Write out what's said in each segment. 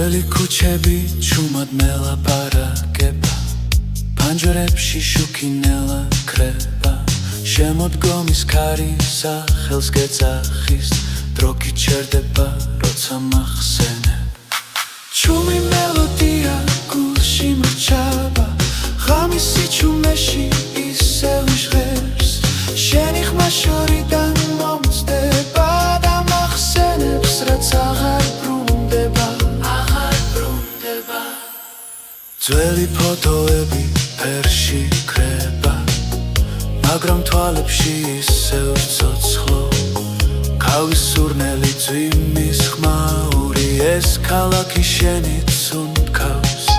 ძველი ქუჩები ჩუმად მელაპარაკება ფანჯრებში შუქინელა ქრება შემოდგომის ქარი სახელს გეძახის დრო გიჩერდება როცა მახსენებ ჩუმი მელოდია გულში მრჩება ღამისი ჩუმეში ისევ ჟღერს შენი ხმა შორიდან მომწდება და მახსენებს რაც აღარ ძველი ფოტოები ფერში ქრება მაგრამ თვალებში ისევ ცოცხლო ქავის სურნელი ძვიმის ხმაური ეს ქალაქი შენით უნდქავს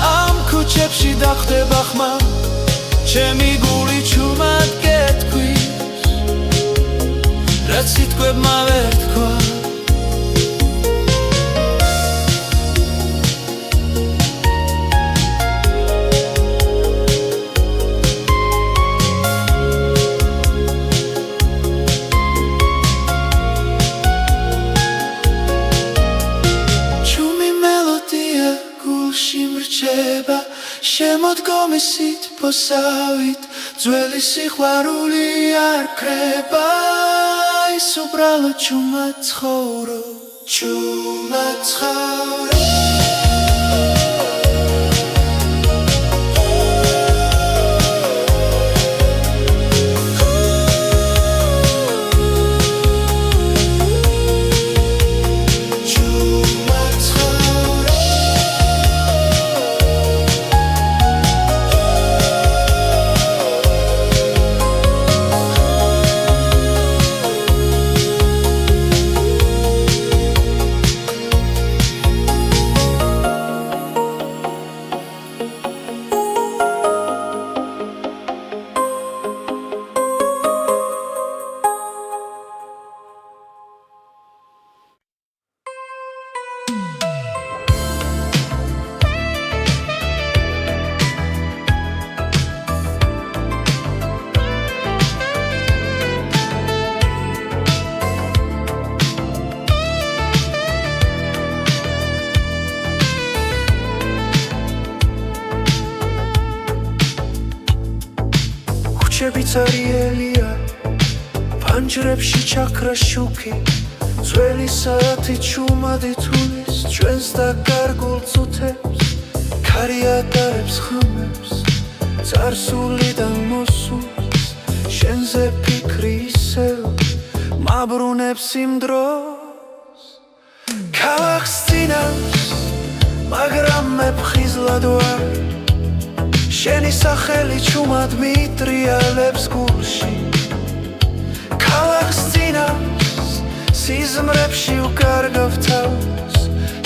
ამ ქუჩებში დახტება ხმა ჩემი გული ჩუმად გეთქვის რაც სიტყვებმა ვერ თქვა შემოდგომის სითბოსავით ძველი სიყვარული არ ქრება ის უბრალოდ ჩუმად ცხოვრობ ჩუმად ცხოვრობ ცარიელია ფანჯრებში ჩაქრა შუქი ძველი საათი ჩუმად ითულის ჩვენს დაკარგულ წუთებს ქარი ატარებს ხმებს წარსულიდან მოსულს შენზე ფიქრი ისევ მაბრუნებს იმ დროს ქალაქს წინავს მაგრამ მე ფხიზლად ვარ შენი სახელი ჩუმად მიტრიალებს გულში ქალაქს წინავს სიზმრებში უკარგავ თავს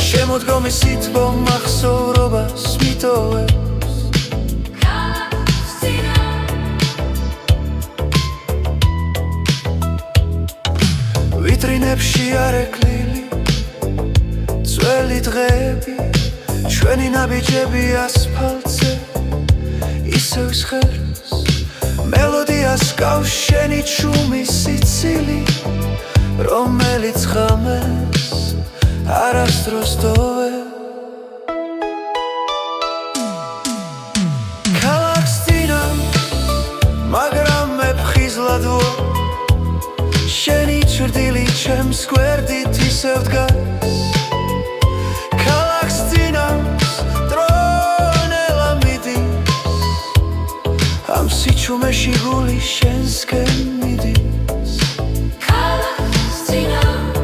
შემოდგომის სითბო მახსოვრობას მიტოვებს ქალაქს წინავს ვიტრინებში არეკლილი ძველი დღეები ჩვენი ნაბიჯები ასფალტზე ისევ ჟღერს მელოდიას გავს შენი ჩუმის სიცილი რომელიც ღამეს არასდროს დოვებ ქალაქს წინავს მაგრამ მე ფხიზლად ვარ შენი ჩრდილი ჩემს გვერდით ისევ დგას ქალაქს წინავს ამ სიჩუმეში გული შენსკენ მიდის ქალაქს წინავს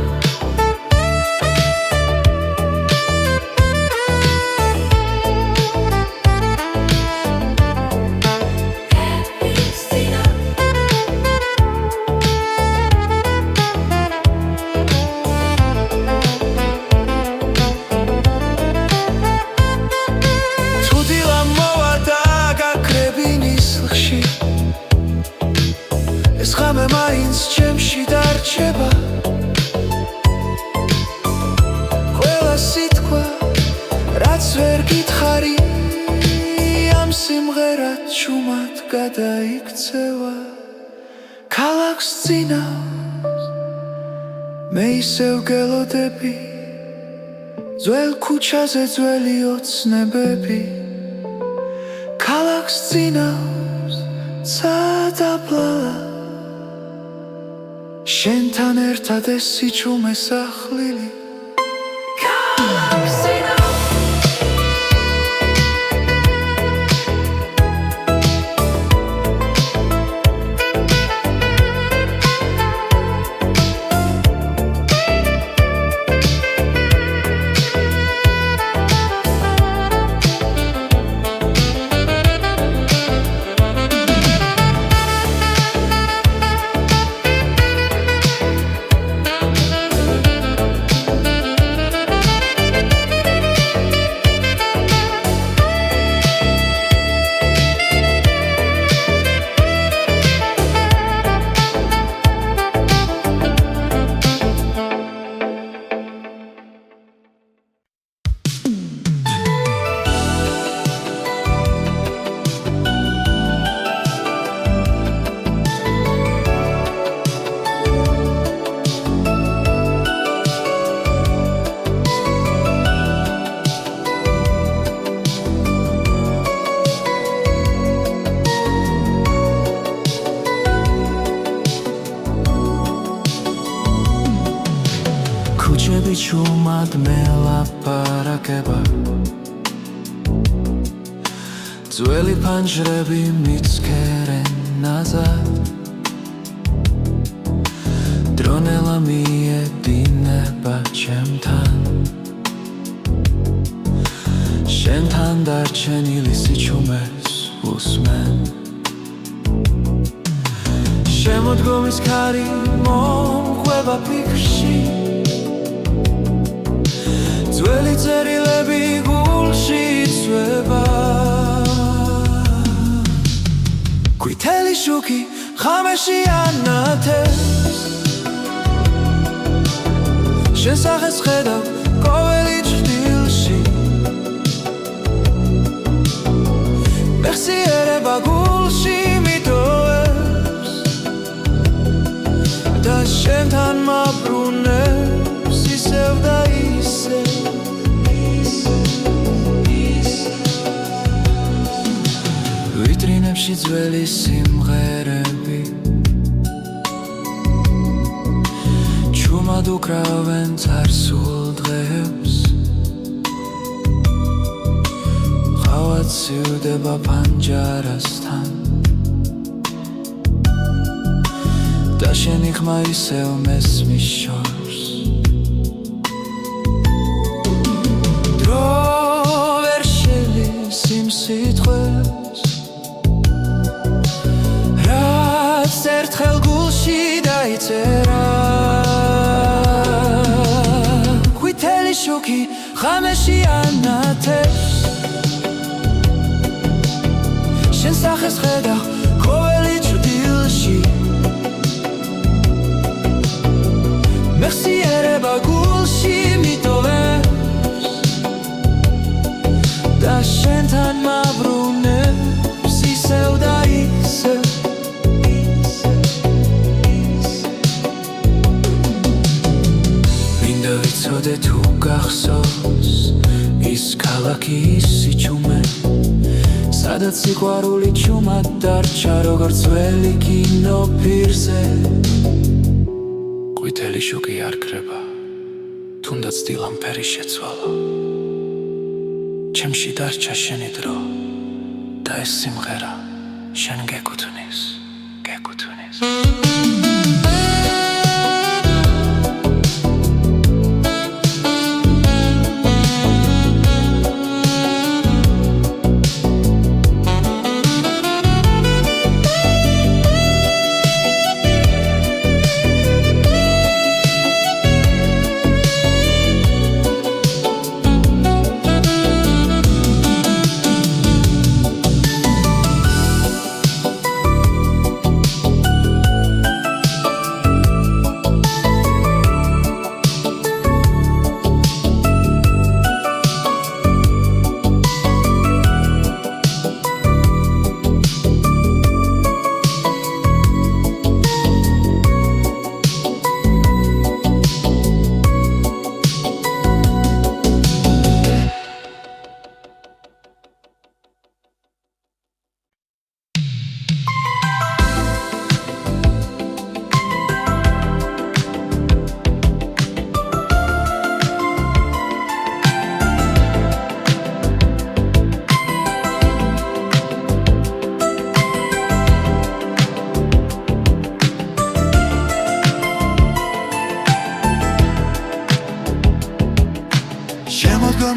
ეს ღამე მაინც ჩემში დარჩება ყველა სიტყვა რაც ვერ გითხარი ამ სიმღერად ჩუმად გადაიქცევა ქალაქს წინავს მე ისევ გელოდები ძველ ქუჩაზე ძველი ოცნებები ქალაქს წინავს სადაბლალა შენთან ერთად ეს სიჩუმე სახლილი ქალაქს წინავს ქუჩები ჩუმად მელაპარაკება ძველი ფანჯრები მიცქერენ ნაზად დრონელა მიედინება ჩემთან შენთან დარჩენილი სიჩუმეს უსმენ შემოდგომის ქარი მომხვება ფიქრში ძველი წერილები გულში იცვება ყვითელი შუქი ღამეში ანათებს შენ სახეს ხედავ ყოველი ჭრილში მეხსიერება გულში მიტოვებს და შენთან მაბრუნებს ისევ და ისევ ვიტრინებში ძველი სიმღერები ჩუმად უკრავენ წარსულ დღეებს ყავა ცივდება პანჯარასთან და შენი ხმა ისევ მესმის შორს დრო ვერ შელის იმ სიტყვებს რაც ერთხელ გულში დაიწერა ყვითელი შუქი ღამეში ანათებს შენ სახეს ხედავ ყოველი ჭრილში მეხსიერება გულში მიტოვებს და შენთან მაბრუნებს ისევ და ისევ მინდა ვიცოდე თუ გახსოვს ის ქალაქი ის სიჩუმე სადაც სიყვარული ჩუმად დარჩა როგორც ძველი კინო პირზე ყვითელი შუქი არ ქრება თუნდაც დილამფერი შეცვალა ჩემში დარჩა შენი დრო და ეს სიმღერა შენ გეკუთვნის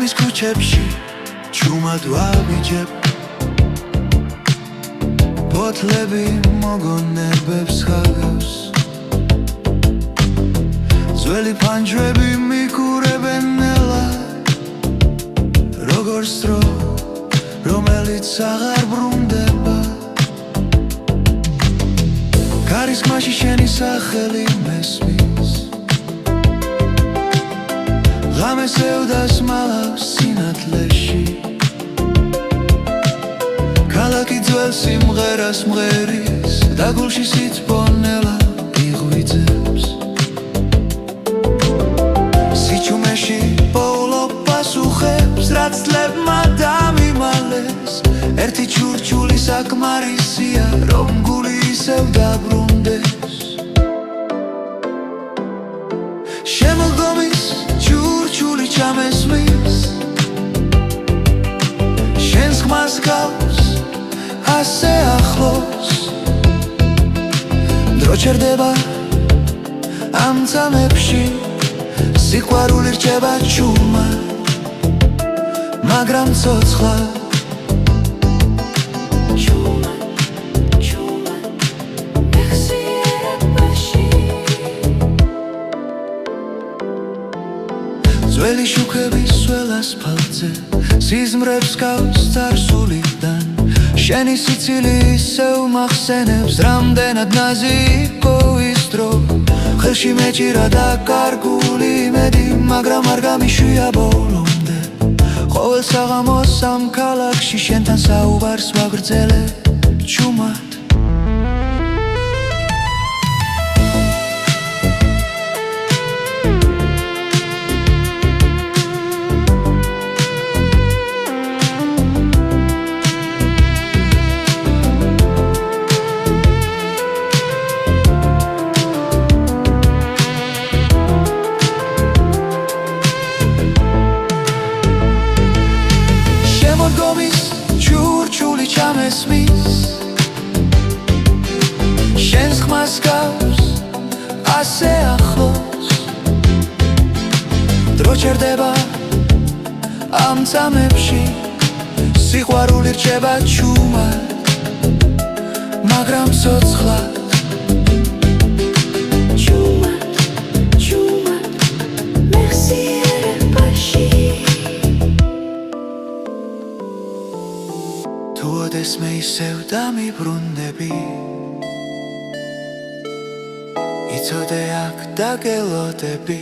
რომის ქუჩებში ჩუმად ვაბიჯებ ბოთლები მოგონებებს ხაგავს ძველი ფანჯრები მიკურებენ ნელა როგორც დრო რომელიც აღარ ბრუნდება კარისმაში შენი სახელი მესმის ღამეს ევდას მალავს სინათლეში ქალაქი ძველ სიმღერას მღერის და გულში სიძბონელა იღვიძებს სიჩუმეში პოულო პასუხებს რაც წლებმა დამიმალეს ერთი ჩურჩული საკმარისია რომ გული ისევ დაბრუნდეს შემოდგომის ჩურჩული ჩამესმის შენს ხმას გავს ასე ახლოს დრო ჩერდება ამ წამებში სიყვარული რჩება ჩუმად მაგრამ ცოცხლად ძველი შუქების სველ ასფალტზე სიზმრებს გავს წარსულიდან შენი სიცილი ისევ მახსენებს რამდენად ნაზი იყო ის დრო ხელში მეჭირა და კარგული იმედი მაგრამ არ გამიშვია ბოლომდე ყოველ საღამოს ამ ქალაქში შენთან საუბარს ვაგრძელებ ჩუმად ჩურჩული ჩამესმის შენს ხმას გავს ასე ახლოს დრო ჩერდება ამ წამებში სიყვარული რჩება ჩუმად მაგრამ ცოცხლად მე ისევ დამიბრუნდები იცოდე აქ დაგელოდები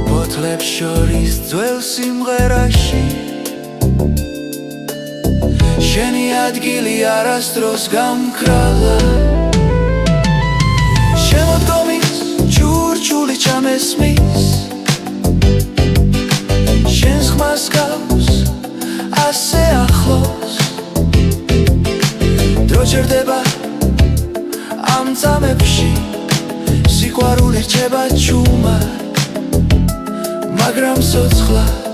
ბოთლებს შორის ძველ სიმღერაში შენი ადგილი არასდროს გამქრალა შემოდგომის ჩურჩული ჩამესმის შენს ხმას გავს ასე ახლოს დრო ჩერდება ამ წამებში სიყვარული რჩება ჩუმად მაგრამ ცოცხლად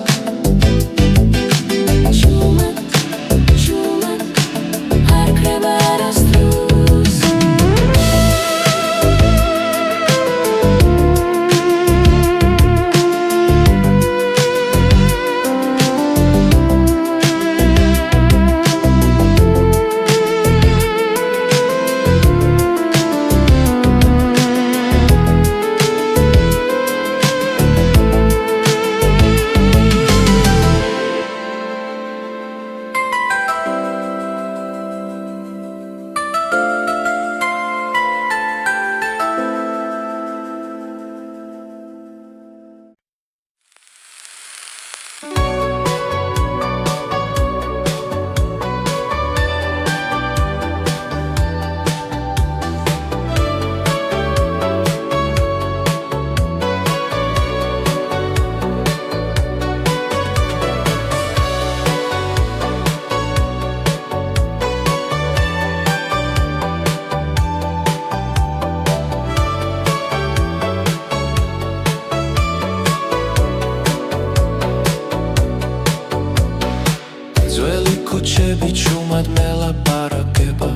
ქუჩები ჩუმად მელაპარაკება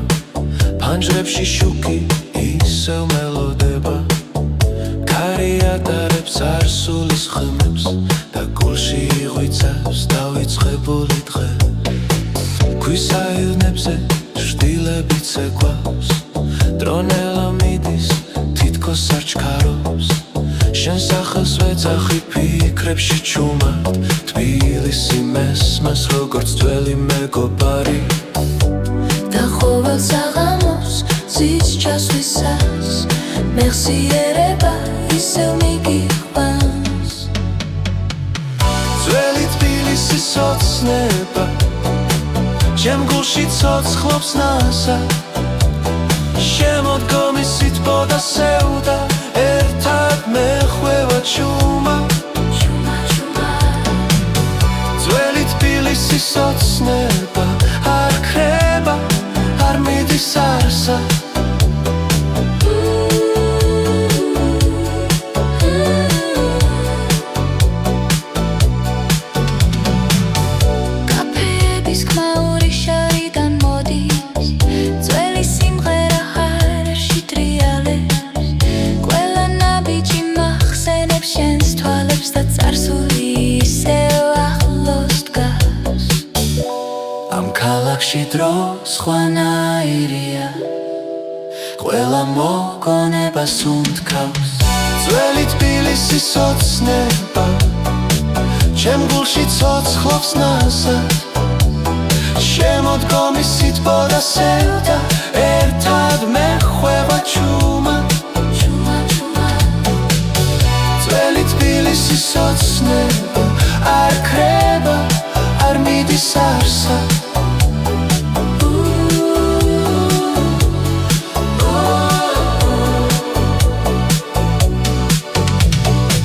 ფანჯრებში შუქი ისევ მელოდება კარი ატარებს არსულის ხმებს და გულში იღვიცავს დავიწყებული დღე ქვის აირნებზე შტილებით ცეკვავს დრონელა მიდის თითქოს არ ჩქარობს შენ სახელს ვეძახი ფიქრებში ჩუმად თბილისი მესმას როგორც ძველი მეგობარი და ყოველ საღამოს ზის ჩასვლისას მეხსიერება ისევ მიგიყვანს ძველი თბილისის ოცნება ჩემ გულში ცოცხლობს ნასა შემოდგომის სითბო და სევდა ერთად მეხვევა ჩუმა ძველი თბილისის ოცნება არ ქრება არ მიდის არსა კაფეების ხმაური შარიდან მოდის ძველი სიმღერა ჰარში ტრიალებს ყველა ნაბიჯი მახსენებს შენს თვალებს და წარსული ისევ ახლოს დგას ამ ქალაქში დრო სხვანაირია ყველა მოგონებას უნთქავს ძველი თბილისის ოცნება ჩემ გულში ცოცხლობს ნასად შემოდგომის სითბო და სევდა ერთად მეხვევა ჩუმა ძველი თბილისის ოცნება არ ქრება არ მიდის არსა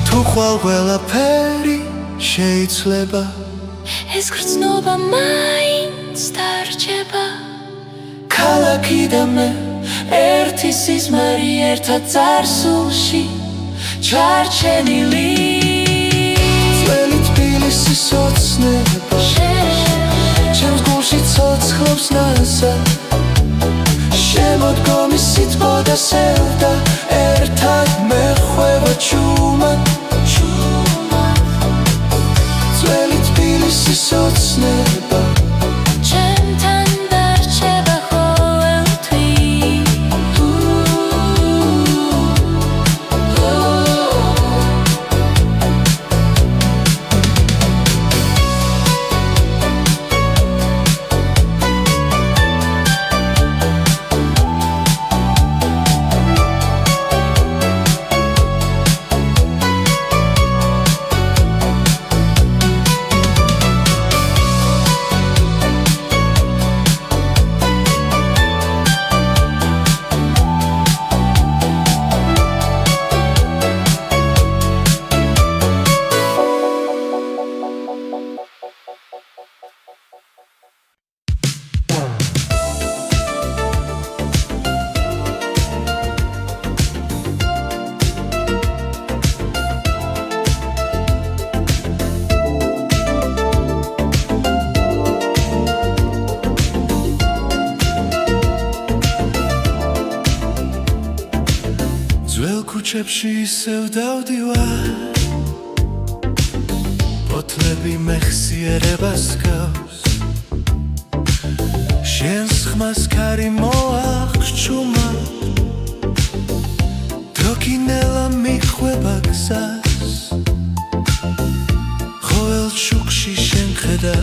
თუ ხვალ ყველაფერი შეიძლება ეს გრძნობა მაინც დარჩება ქალაქი და მე ერთი სიზმარი ერთად წარსულში ჩარჩენილი ძველი თბილისის ოცნება ჩემს გულში ცოცხლობს ნასა შემოდგომის სითბო და სევდა ერთად მეხვევა ჩუმა ძველი თბილისის ოცნება ჩემთან დარჩება ყოველთვის ქუჩებში ისევ დავდივარ ბოთლები მეხსიერებას გავს შენს ხმას ქარი მოახჩუმა დროკინელა მიხვება გზას ყოველ ჩუქში შენ ხედა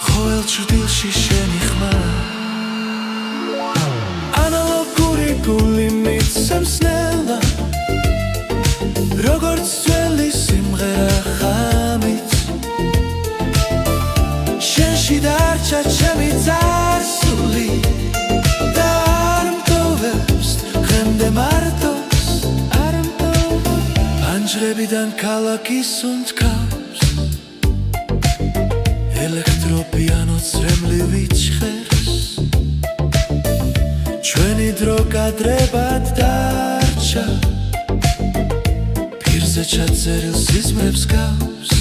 ყოველ ჭრდილში შენი ხმა გული მიცემს ნელა როგორც ძველი სიმღერა ხამით შენში დარჩა ჩემი წარსული და არ მტოვებს დღემდე მარტოს არ მტოვებს პანჯრებიდან ქალაქის უნთქავს ელექტროპიანო წრემლივი ჭხერს ჩვენი დრო კადრებად დარჩა ფირზე ჩაწერილ სიზმრებს გავს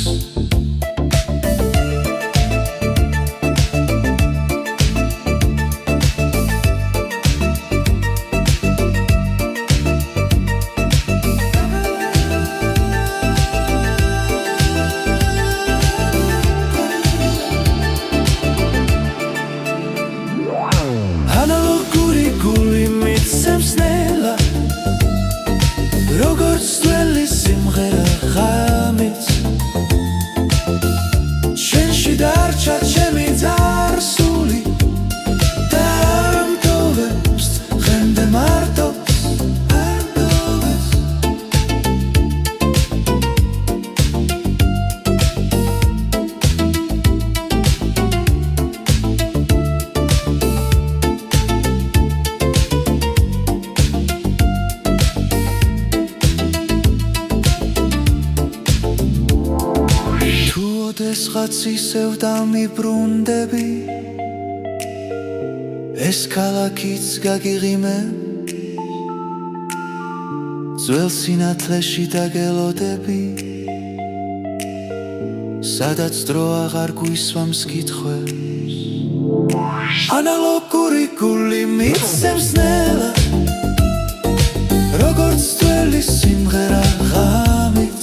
ვიღაც ისევ დამიბრუნდები ეს ქალაქიც გაგიღიმებ ძველ სინათლეში დაგელოდები სადაც დრო აღარ გვისვამს კითხვებს ანალოგური გული მიცემს ნელა როგორც ძველი სიმღერა ღამით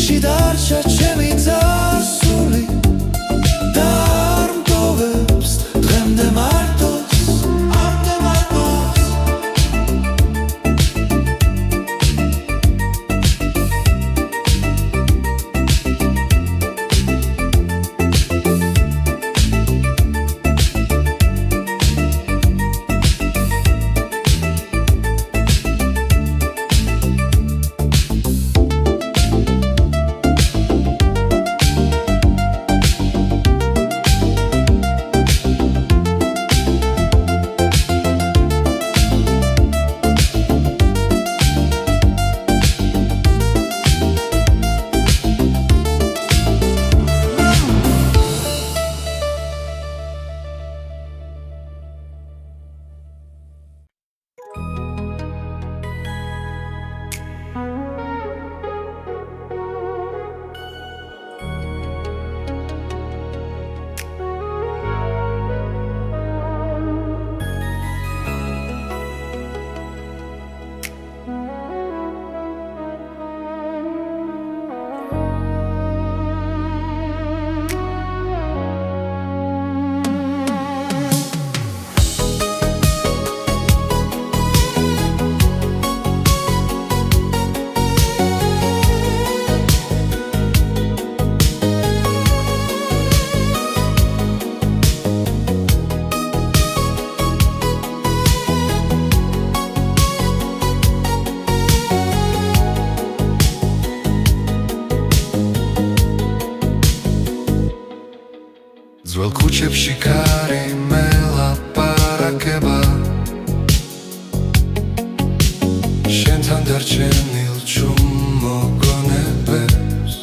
შენში დარჩა ჩემი წარსული და არ მტოვებს დღემდე მარტოს ძველ ქუჩებში კარი მელაპარაკება შენთან დარჩენილ ჩუმ მოგონებებს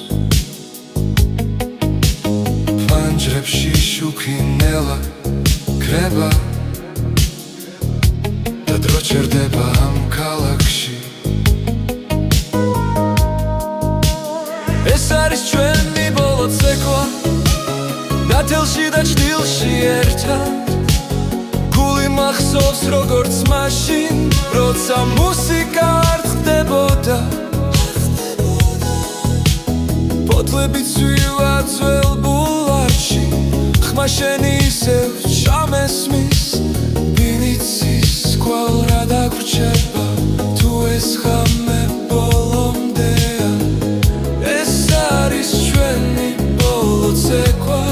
ფანჯრებში შუქი ნელა კრება და დრო ჩერდება ამ ქალაქში ეს არის ჩვენი ბოლო ცეკვა დათელში და ჭდილში ერთად გული მახსოვს როგორც მაშინ როცა მუსიკა არ ხდებოდა ფოთლები ცვივა ძველ ბულვარში ხმა შენი ისევ ჩამესმის ბინიცის კვალ რა დაგვრჩება თუ ეს ხამე ბოლომდეა ეს არის ჩვენი ბოლო ცეკვა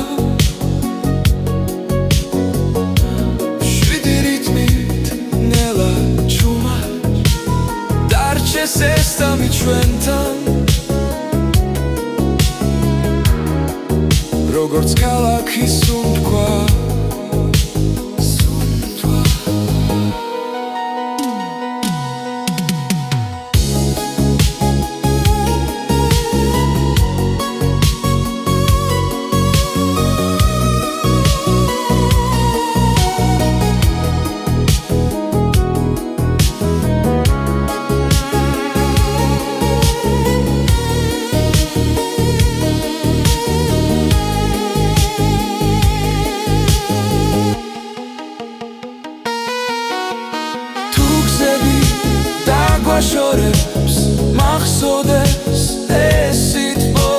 ესამი ჩვენთან როგორც ქალაქის სუნთქვა შორებს მახსოვდეს ეს სიტყვა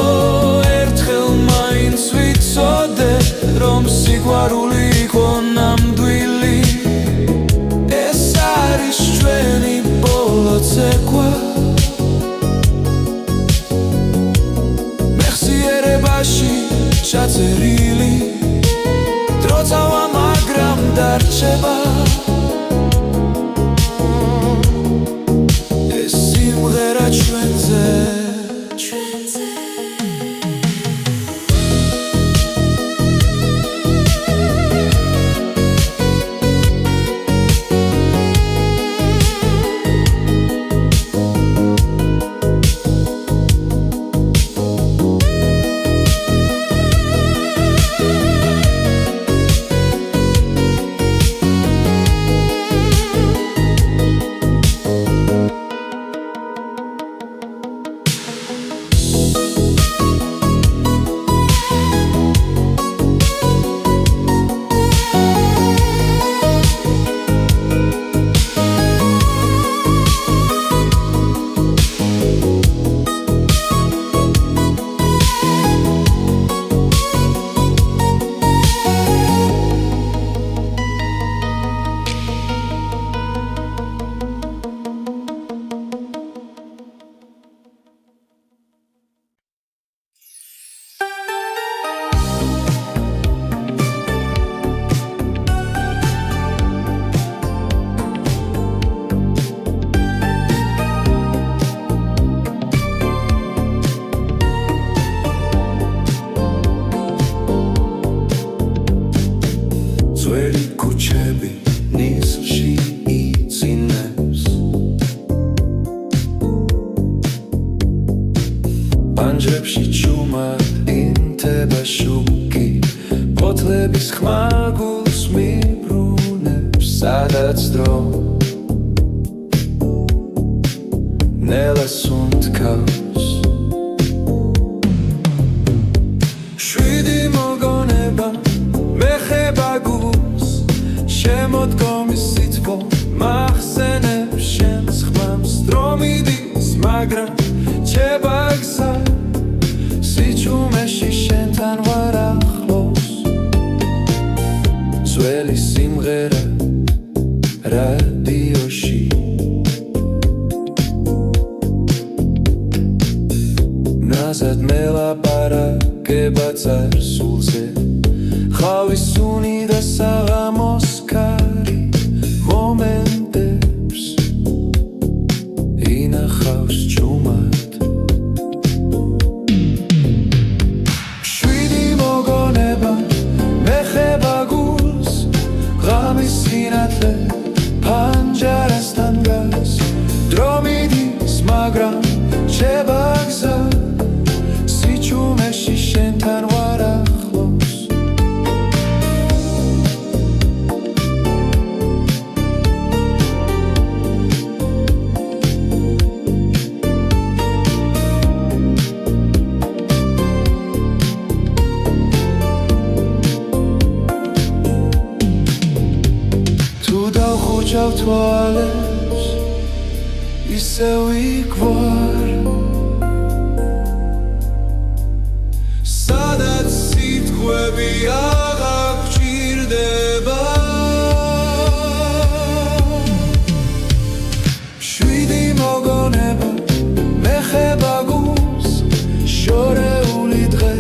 ერთხელ მაინც ვიცოდე რომ სიყვარული იყო ნამდვილი ეს არის ჩვენი ბოლო ცეკვა მეხსიერებაში ჩაწერილი დროწავა მაგრამ დარჩება ძველი ქუჩები ნისლში იწინებს პანჯრებში ჩუმად ინთება შუქი ფოთლების ხმა გულს მიბრუნებს სადაც დრო ნელას უნთქავს შვიდი მოგონება მეხება გულს შემოდგომის სითბო მახსენებს შენს ხმამს დრო მიდის მაგრამ რჩება გზა სიჩუმეში შენთან ვარ ახლოს ძველი სიმღერა რადიოში ნაზად მელაპარაკება წარსულზე ხავის სუნი და საღამოს ქარი მომენტებს ინახავს ჩუმად შვიდი მოგონება მეხება გულს ღამის სინათლე პანჯარასთან დგას დრო მიდის მაგრამ რჩება გზა სიჩუმეში შენთან ვარ ახლოს თუ დავხუჭავ თვალებს ისევ იქ ვარ სადაც სიტყვები აღარ გჭირდება შვიდი მოგონება მეხება გულს შორეული დღე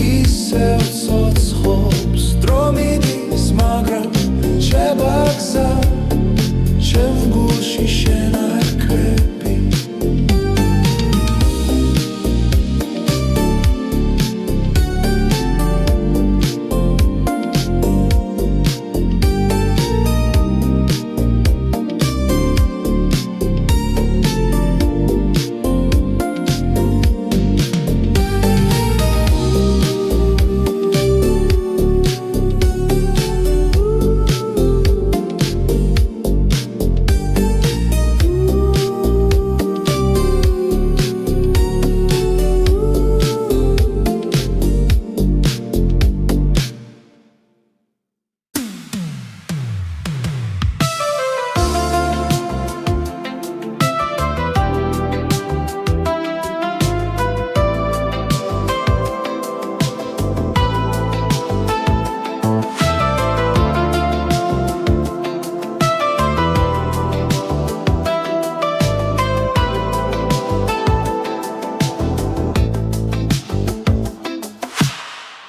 ისევ ცოცხობს დრო მიდის მაგრამ რჩება გზა ჩემ გულში შენ არ კრები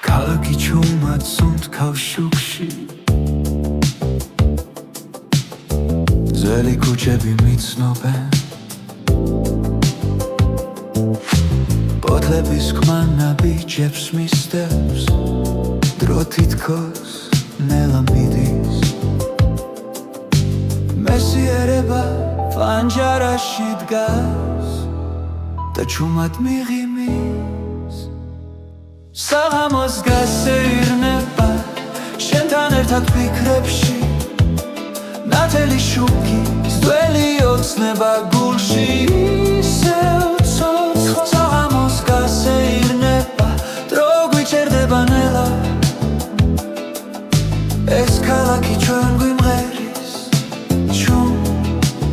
ქალაქი ჩუმად სუნთქავს შუქში ძველი ქუჩები მიცნობენ ფოთლების ხმა ნაბიჯებს მისდევს დრო თითქოს ნელა მიდის მესიერება პანჯარაში დგას და ჩუმად მიღიმის საღამოს გასეირნება შენთან ერთად ფიქრებში ნათელი შუქი ძველი ოცნება გულში ისევ ცოცხლ საღამოს გასეირნება დრო გვიჩერდება ნელა ეს ქალაქი ჩვენ გვიმღერის ჩუმბილ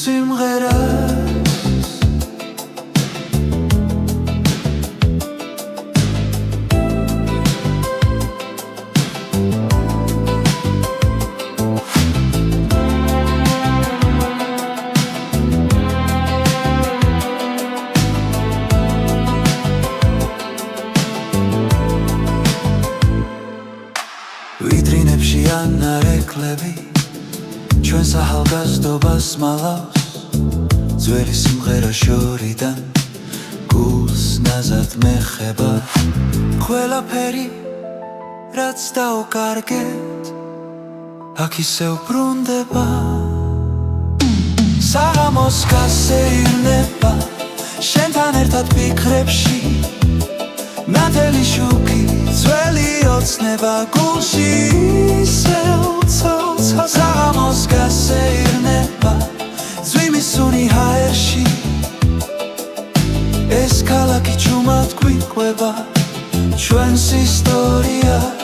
სიმღერას ვიტრინებში ანარეკლები ჩვენს ახალგაზრდობას მალავს ძველი სიმღერა შორიდან გულს ნაზად მეხება ყველაფერი რაც დაუკარგეთ აქ ისევ ბრუნდება საღამოს გასეირნება შენთან ერთად ფიქრებში ნათელი შუქი ძველი ოცნება გულში ისევ ცოცხალ საღამოს გასეირნება ძვიმისუნი ჰაერში ეს ქალაქი ჩუმად გვიყვება ჩვენს ისტორიას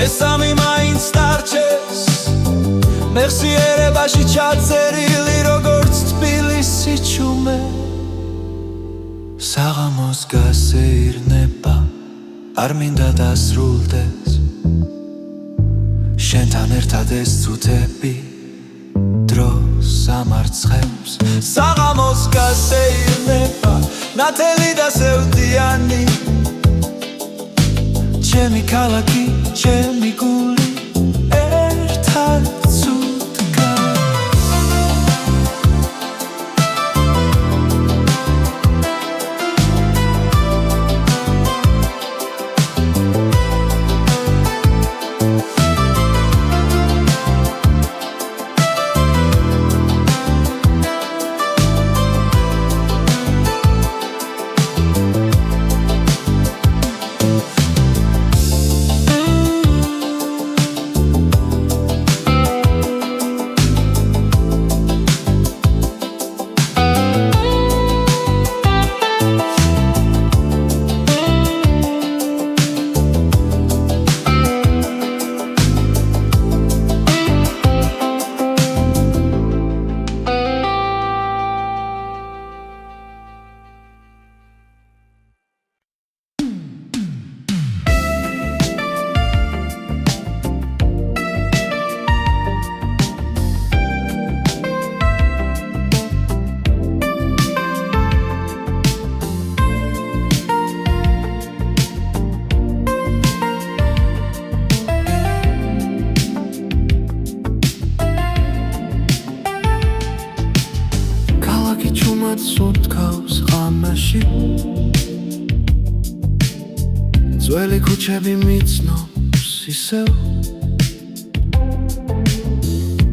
ეს ამი მაინც დარჩეს მეხსიერებაში ჩაწერილი როგორც თბილისი ჩუმე საღამოს გასეირნება არ მინდა დასრულდეს შენთან ერთად ეს წუთები დროს ამარცხებს საღამოს გასეირნება ნათელი და სევდიანი ჩემი ქალაქი ჩემი გული ერთად ცუდგა სუნთქავს ღამაში ძველი ქუჩები მიცნობს ისევ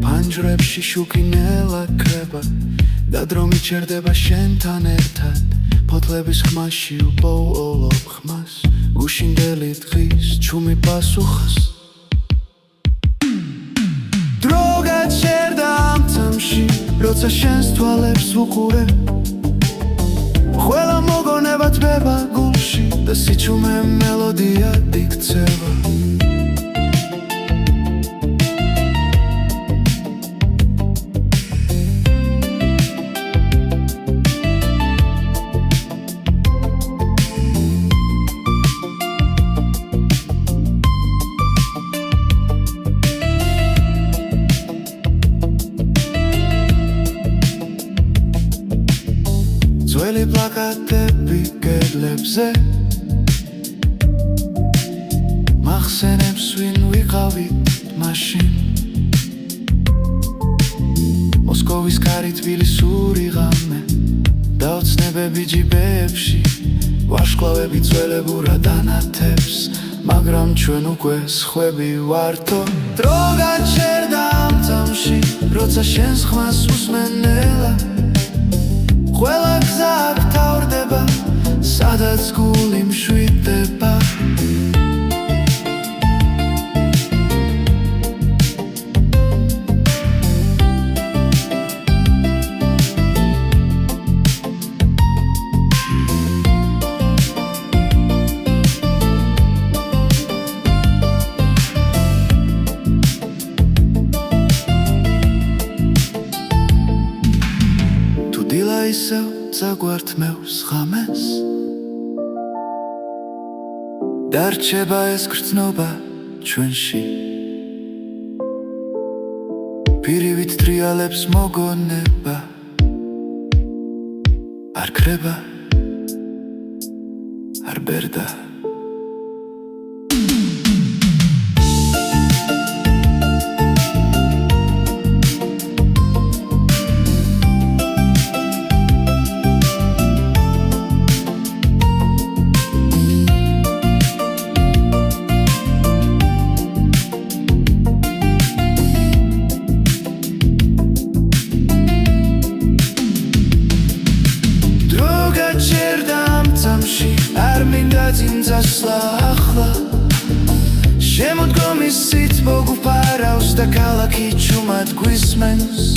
ფანჯრებში შუქი ნელაქრება და დრო მიჩერდება შენთან ერთად ფოთლების ხმაში უპოულობ ხმას გუშინდელი დღის ჩუმი პასუხს დრო გაჩერდა ამ წამში როცა შენს თვალებს ვუყურე ყველა მოგონება თბება გულში და სიჩუმე მელოდია იქცევა ძველი პლაკატები კედლებზე მახსენებს ვინ ვიყავით მაშინ მოსკოვის კარი თბილისური ღამე და ოცნებები ჯიბეებში ვარშკლავები ძველებურად ანათებს მაგრამ ჩვენ უკვე სხვები ვართო დრო გაჩერდა ამ წამში როცა შენს ხმას უსმენელა ყველა გზა აქ თავრდება სადაც გული მშვიდდება ისევ წაგვართმევს ღამეს დარჩება ეს გრძნობა ჩვენში პირივით ტრიალებს მოგონება არ ქრება არ ბერდა არ მინდა ძინძასლა ახლა შემოდგომის სით მოგუფარავს და ქალაქი ჩუმად გვისმენს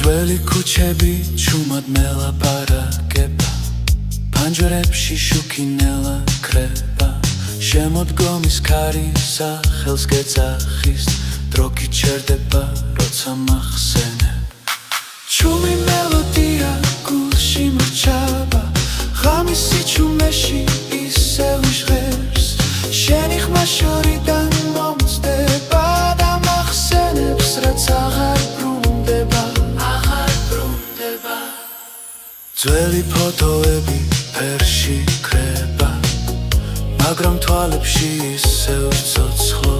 ძველი ქუჩები ჩუმად მელაპარაკება ფანჯრებში შუქინელა ქრება შემოდგომის ქარი სახელს გეძახის დრო გიჩერდება როცა მახსენებ ჩუმი მელოდია გულში მრჩება ღამისი ჩუმეში ისევ ჟღერს შენი ხმა შორიდან მომწდება და მახსენებს რაც აღარ ძველი ფოტოები ფერში ქრება მაგრამ თვალებში ისევ ცოცხლო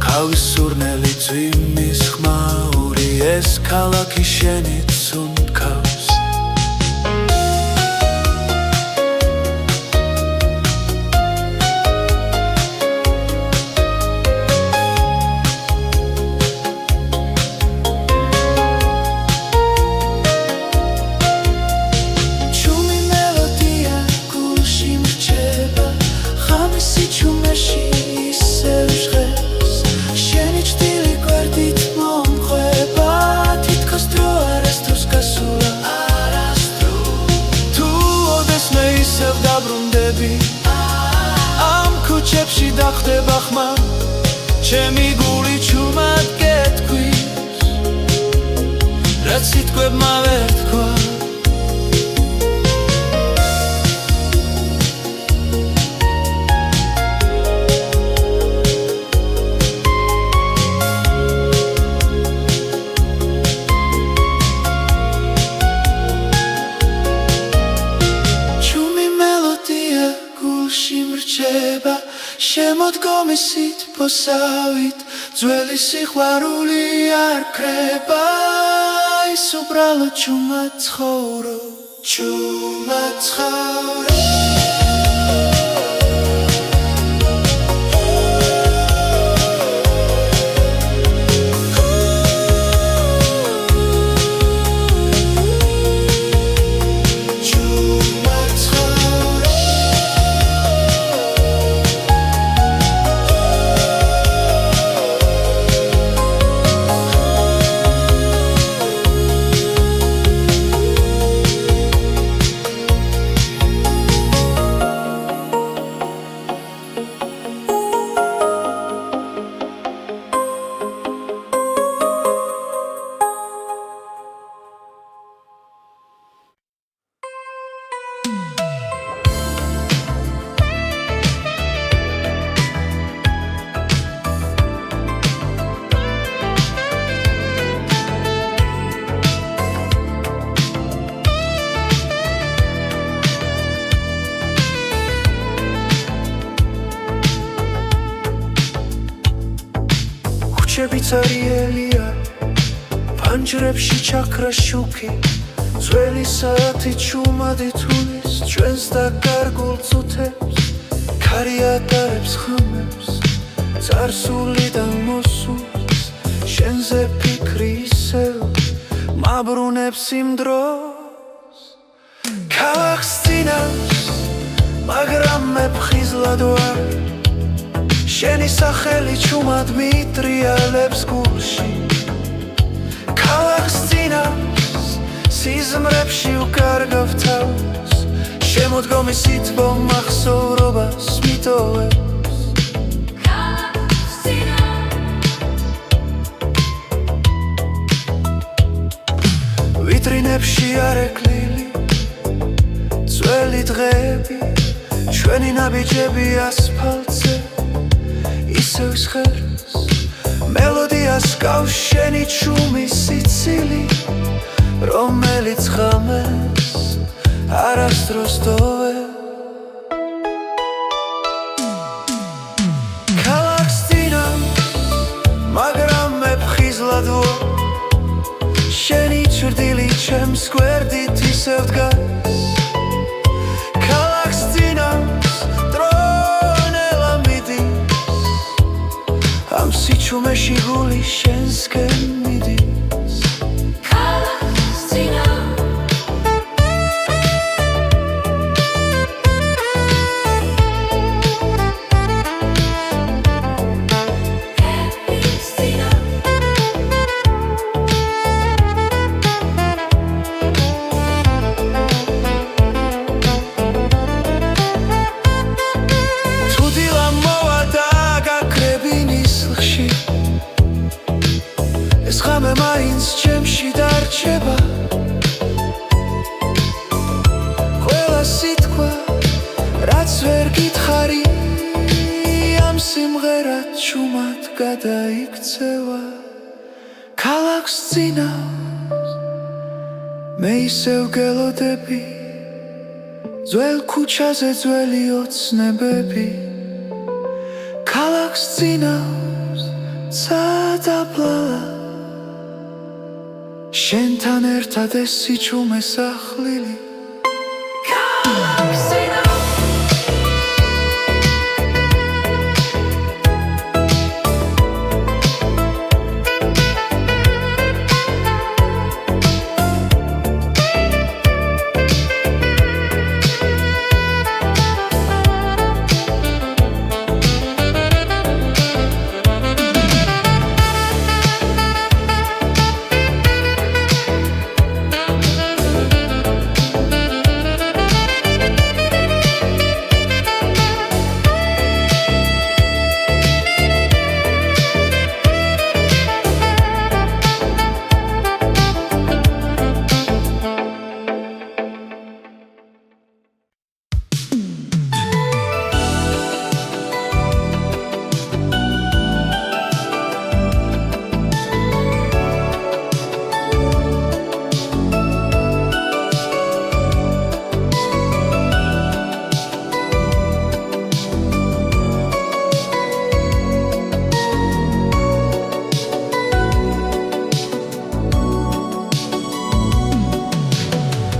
ქავის სურნელი ძვიმის ხმაური ეს ქალაქი შენით უნდქავს ამ ქუჩებში დახტება ხმა ჩემი გული ჩუმად გეთქვის რაც სიტყვებმა ვერ თქვა შემოდგომის სით ფოსავით ძველი სიყვარული არ ქრება ის უბრალოდ ჩუმად ცხოვრობ ჩუმად ცხოვრობ კუჩები წარიელია ფანჯრებში ჩაქრა შუქი ძველი საათი ჩუმადი თulis ჩვენს დაკარგულ წუთებს ქარი ატარებს ხმებს წარსულიდან მოსულს შენზე ფიქრი ისევ მაბრუნებს იმ დროს ქალაქს წინავს მაგრამ მე ფხიზლად ვარ შენი სახელი ჩუმად მიტრიალებს გულში ქალაქს წინავს სიზმრებში უკარგავ თავს შემოდგომი სითბო მახსოვრობას მიტოვებს ქალაქს წინავს ვიტრინებში არეკლილი ძველი დღეები ჩვენი ნაბიჯები ასფალტზე ისევ სხერს მელოდიას გავს შენი ჩუმი სიცილი რომელიც ღამეს არასდროს დოვე ქალაქს წინავს მაგრამ მე ფხიზლად ვარ შენი ჩრდილი ჩემს გვერდით ისევ დგას ქალაქს წინავს დრონელა მიდის ამ სიჩუმეში გული შენსკენ მიდის ქალაქს წინავს ღამე მაინც ჩემში დარჩება ყველა სიტყვა რაც ვერ გითხარი ამ სიმღერად ჩუმად გადაიქცევა ქალაქს წინავს მე ისევ გელოდები ძველ ქუჩაზე ძველი ოცნებები ქალაქს წინავს სადაბლალა შენთან ერთად ეს სიჩუმე სახლილი ქალაქს წინავს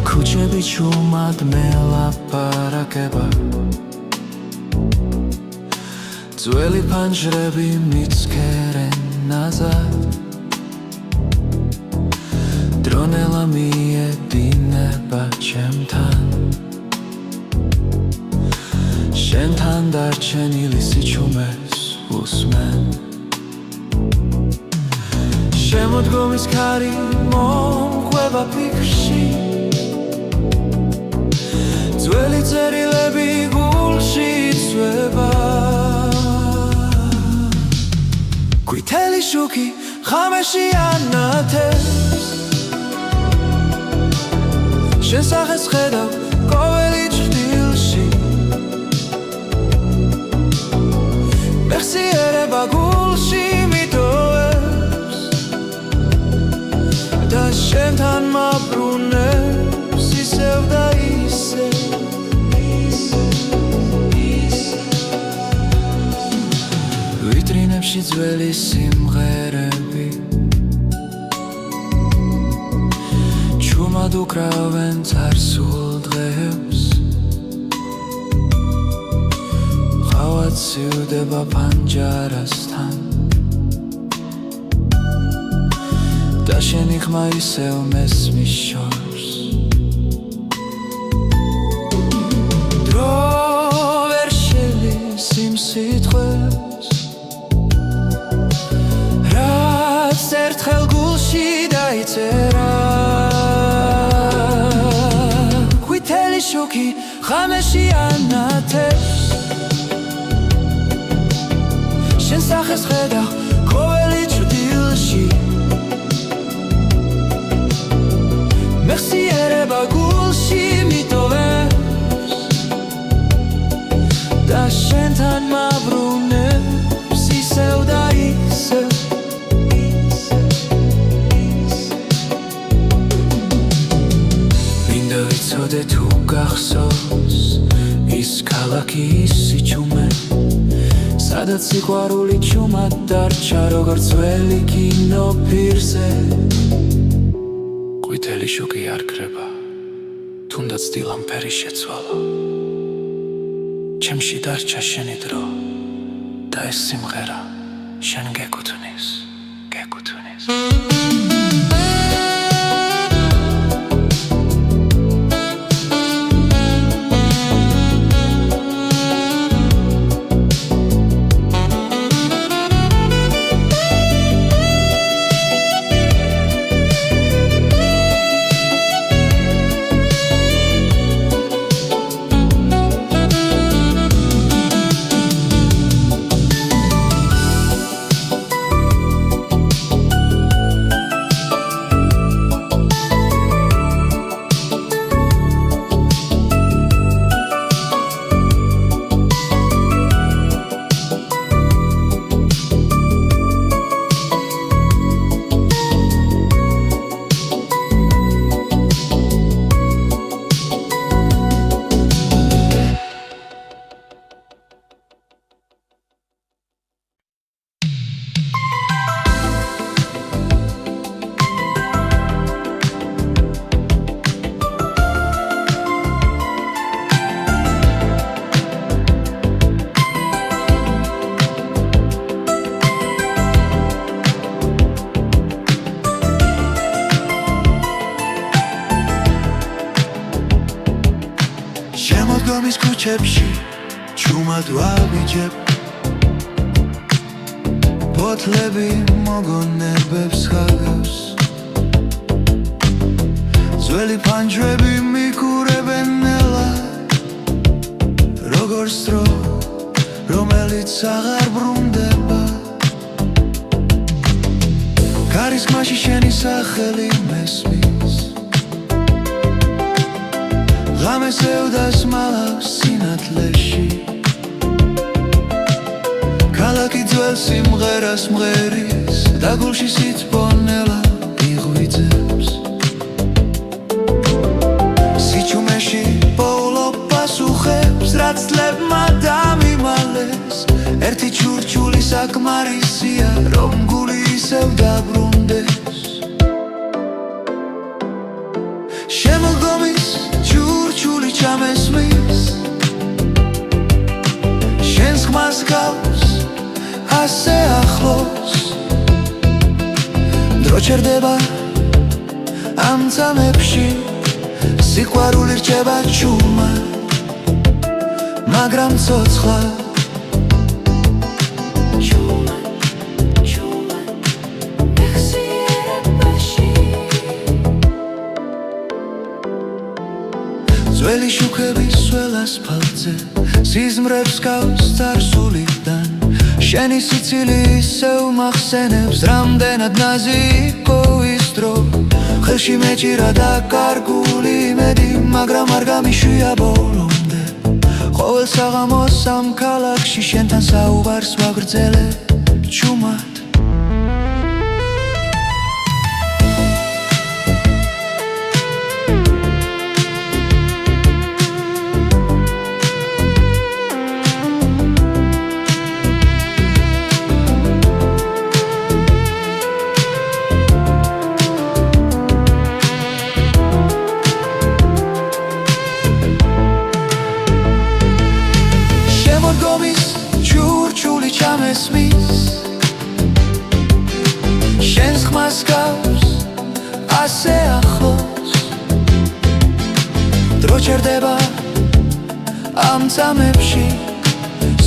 ქუჩები ჩუმად მელაპარაკება ძველი ფანჯრები მიცქერენ ნაზად დრონელა მიედინება ჩემთან შენთან დარჩენილი სიჩუმეს უსმენ შემოდგომის ქარი მომყვება ფიქრში ძველი წერილები გულში წვება ყვითელი შუქი ღამეში ანათებს შენ სახეს ხედავ ყოველი ჭრილში მეხსიერება გულში მიტოვებს და შენთან მაბრუნებს ისევ და ისევ ვიტრინებში ძველი სიმღერები ძლებს ყავაც სივდება პანჯარასთან და შენი ხმა ისევ მესმის შორს დრო ვერ შელის იმ სიტყვებს რაც ერთხელ გულში დაიწერა ყვითელი შუქი ღამეში ანათებს შენ სახეს ხედავ ყოველი ჭრდილში მეხსიერება გულში მიტოვებს და შენთან მავრუნებს ისევ და ისევ მინდა ვიცოდე თუ გახსოვს ის ქალაქი ის სიჩუმე სადაც სიყვარული ჩუმად დარჩა როგორც ძველი კინო პირზე ყვითელი შუქი არ ქრება თუნდაც დილამფერი შეცვალა ჩემში დარჩა შენი დრო და ეს სიმღერა შენ გეკუთვნის შემოდგომის ქუჩებში ჩუმად ვაბიჯებ ბოთლები მოგონებებს ხაგავს ძველი პანჯრები მიკურებენ ნელად როგორც დრო რომელიც აღარ ბრუნდება კარისმაში შენი სახელი მესმის ღამეს ევდას მალავს სინათლეში ქალაქი ძველ სიმღერას მღერის და გულში სიძბონელა იღვიძებს სიჩუმეში პოულო პასუხებს რაც წლებმა დამიმალეს ერთი ჩურჩული საკმარისია რომ გული ისევ დაბრუნდეს შემოდგომის ჩურჩული ჩამესმის შენს ხმას გავს ასე ახლოს დრო ჩერდება ამ წამებში სიყვარული რჩება ჩუმად მაგრამ ცოცხლად ძველი შუქების სველ ასფალტზე სიზმრებს გავს წარსულიდან შენი სიცილი ისევ მახსენებს რამდენად ნაზი იყო ის დრო ხელში მეჭირა და კარგული იმედი მაგრამ არ გამიშვია ბოლომდე ყოველ საღამოს ამ ქალაქში შენთან საუბარს ვაგრძელებ ჩუმად ჩერდება ამ წამებში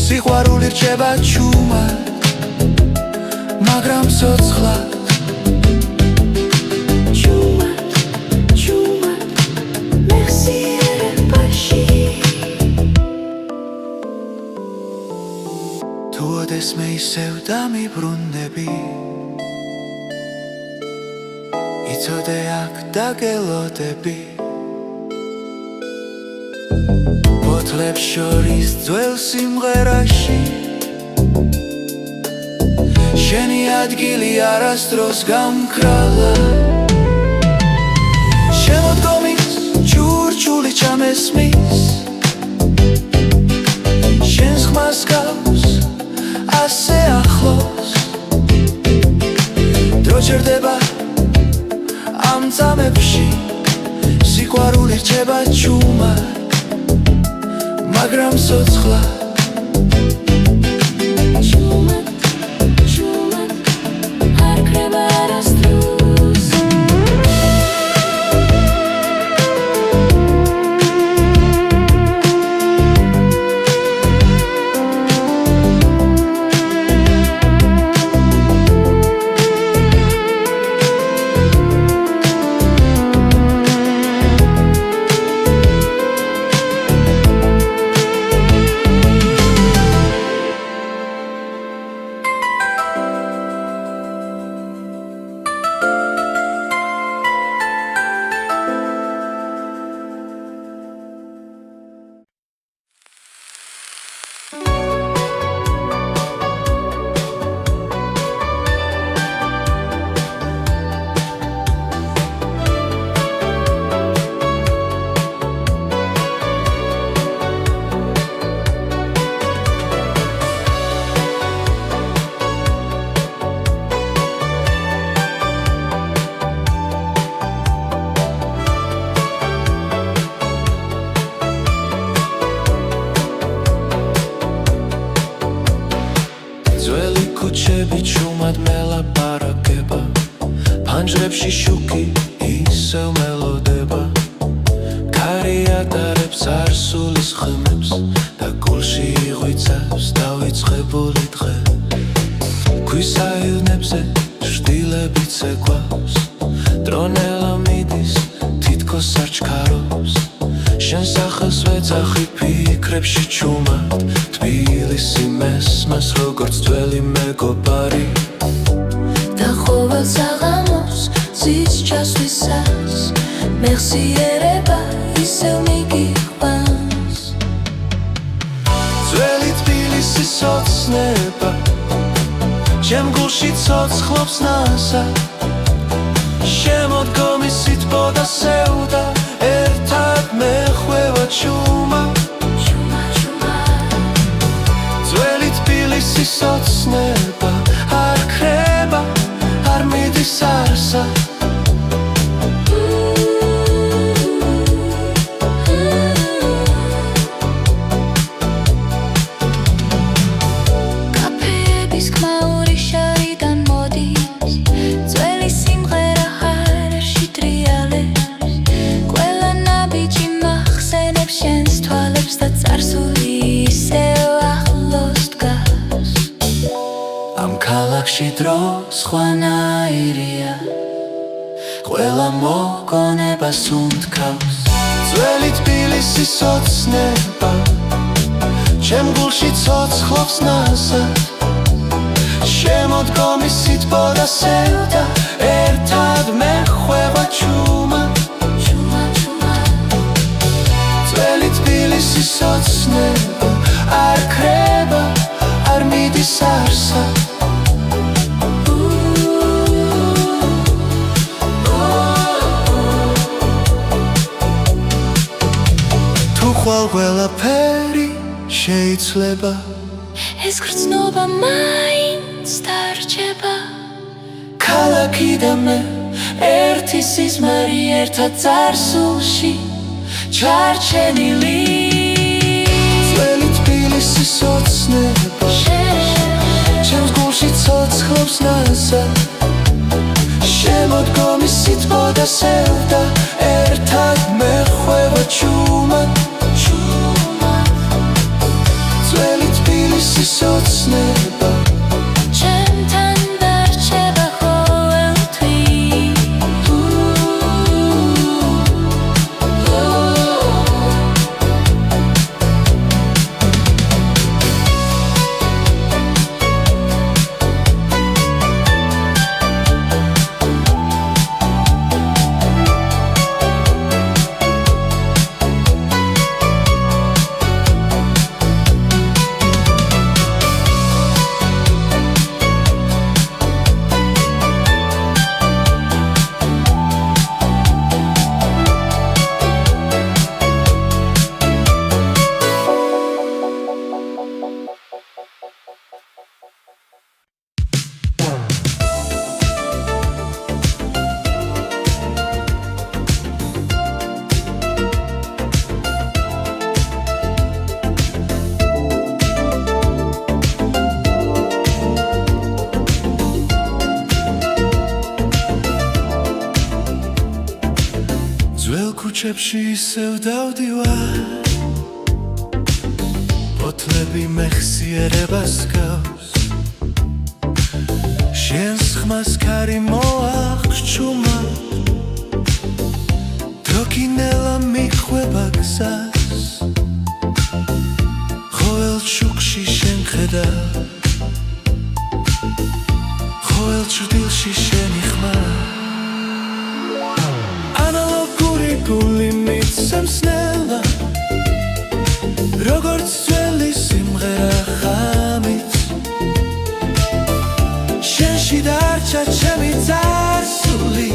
სიყვარული რჩება ჩუმად მაგრამ ცოცხლად თუ ოდეს მე ისევ დამიბრუნდები იცოდე აქ დაგელოდები ფოთლებს შორის ძველ სიმღერაში შენი ადგილი არასდროს გამქრალა შემოდგომის ჩურჩული ჩამესმის შენს ხმას გავს ასე ახლოს დრო ჩერდება ამ წამებში სიყვარული რჩება ჩუმად მაგრამ ცოცხლად ქუჩები ჩუმად მელაპარაკება ფანჯრებში შუქი ისევ მელოდება ქარი ატარებს არსულის ხმებს და გულში იღვიცავს დავიწყებული დღე ქვის აირნებზე შტილებით ცეკვავს დრონელა მიდის თითქოს არ ჩქარობს შენ სახელს ვეძახი ფიქრებში ჩუმად თბილისი მესმას როგორც ძველი მეგობარი და ყოველ საღამოს ზის ჩასვლისას მეხსიერება ისევ მიგიყვანს ძველი თბილისის ოცნება ჩემ გულში ცოცხლობს ნასად შემოდგომის სითბო და სევდა ერთად მეხვევა ჩუმად ძველი თბილისის ოცნება არ ქრება არ მიდის არსად კაფეების ხმაური შავიდან მოდის ძველი სიმღერა ჰარში ტრიალებს ყველა ნაბიჯი მახსენებს შენს თვალებს და წარსული ისევ ახლოს დგას ამ ქალაქში დრო სხვანაირია ყველა მოგონებას უნთქავს ძველი თბილისის ოცნება ჩემ გულში ცოცხლობს ნასად შემოდგომის სითბო და სევდა ერთად მეხვევა ჩუმად ძველი თბილისის ოცნება არ ქრება არ მიდის არსად თუ ხვალ ყველაფერი შეიძლება ეს გრძნობა მაინც დარჩება ქალაქი და მე ერთი სიზმარი ერთად წარსულში ჩარჩენილი ძველი თბილისის ოცნება ჩემს გულში ცოცხლობს ნასად შემოდგომი სიტყვა და სევდა ერთად მეხვევა ჩუმად ძველი თბილისის ოცნება ჩემთან დარჩება ყოველთვის ქუჩებში ისევ დავდივარ ფოთლები მეხსიერებას გავს შენს ხმას ქარი მოახჩუმა დროკინელა მიხვება გზას ყოველ შუქში შენ ხედა ყოველ ჭრდილში შენი ხმა გული მიცემს ნელა როგორც ძველი სიმღერა ხამით შენში დარჩა ჩემი წარსული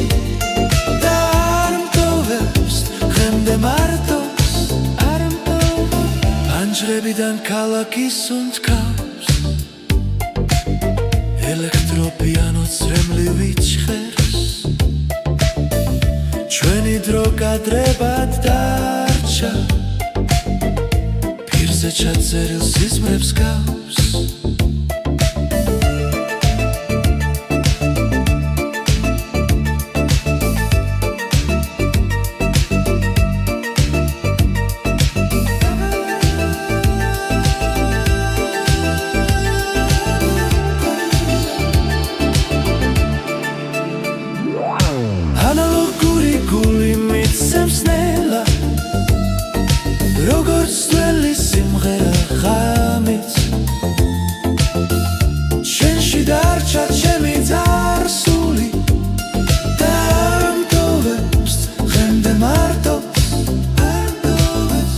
და არ მტოვებს დღემდე მარტოს არ მტოვებს პანჯრებიდან ქალაქის უნთქავს ელექტროპიანო წრემლივი ჭხერს ჩვენი დრო კადრებად დარჩა პირზე ჩაწერილ სიზმრებს გავს როგორც ძველი სიმღერა ხამით შენში დარჩა ჩემი წარსული და არ მტოვებს დღემდე მარტოს არ მტოვებს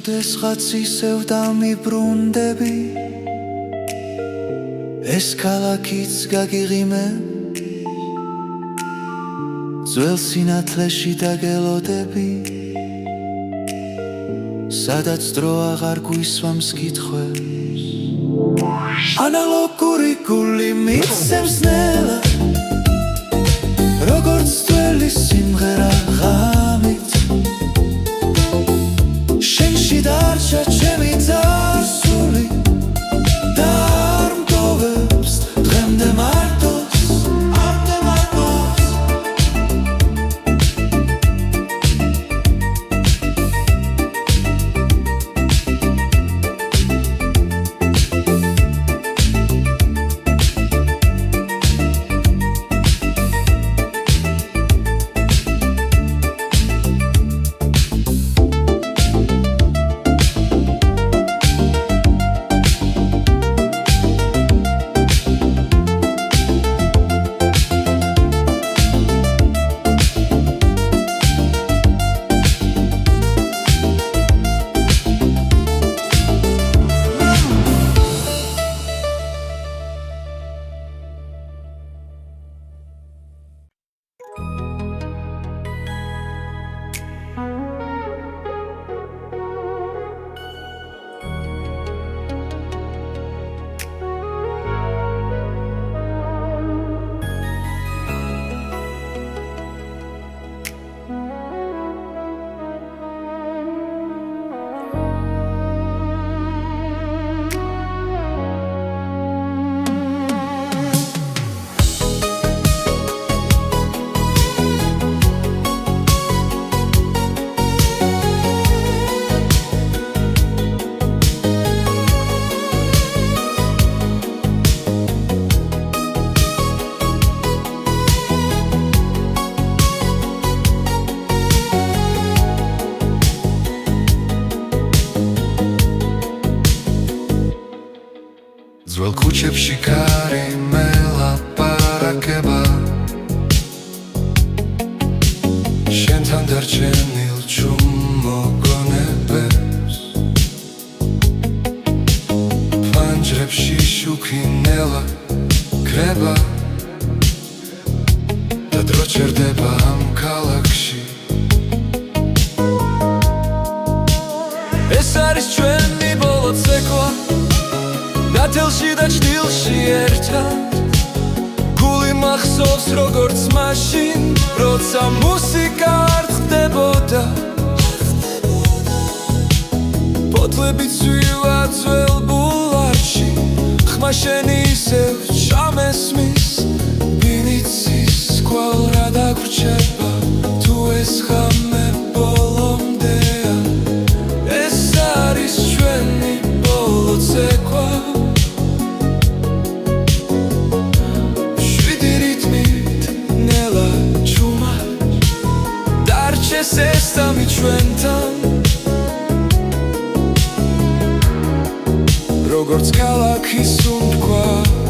ოდესღაც ისევ დამიბრუნდები ეს ქალაქიც გაგიღიმებ ძველ სინათლეში დაგელოდები სადაც დრო აღარ გვისვამს კითხვებს ანალოგური გული მიცემს ნელა როგორც ძველი სიმღერა ღამით შენში დარჩა ჩემი წარსული და არ მტოვებს დღემდე მარტოს ამდე მარტოს რიცებში კარი მელაპარაკება შენთან დარჩენილ ჩუმ მოგონებებს ფანჯრებში შუქი ნელა კრება და დრო ჩერდება ამ ქალაქში ეს არის ჩვენი ბოლო ცეკვა ნათელში და ჭდილში ერთად გული მახსოვს როგორც მაშინ როცა მუსიკა არ ხდებოდა ბოთლები ცვივა ძველ ბულვარში ხმა შენი ისევ ჩამესმის ბინიცის კვალ რა დაგვრჩება თუ ეს ხამე ბოლომდეა ეს არის ჩვენი ბოლო ცეკვა ესამი ჩვენთან როგორც ქალაქის უმთქვა